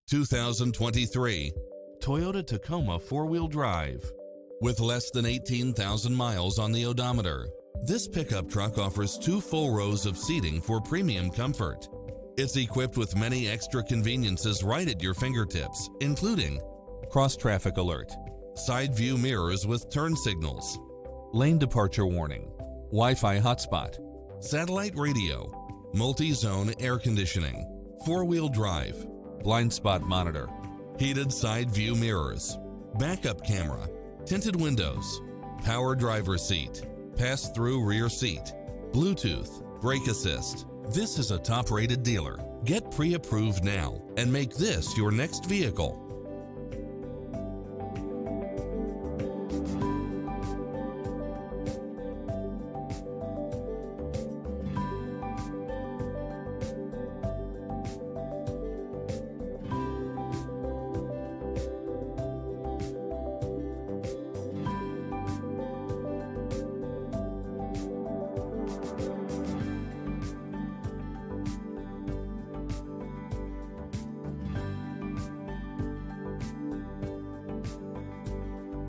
2023 Toyota Tacoma 4-wheel drive. With less than 18,000 miles on the odometer, this pickup truck offers 2 full rows of seating for premium comfort. It's equipped with many extra conveniences right at your fingertips, including cross-traffic alert, side view mirrors with turn signals, lane departure warning, Wi-Fi hotspot, satellite radio, multi-zone air conditioning, 4-wheel drive, blind spot monitor, heated side view mirrors, backup camera, tinted windows, power driver seat, pass-through rear seat, Bluetooth, brake assist. This is a top-rated dealer. Get pre-approved now and make this your next vehicle.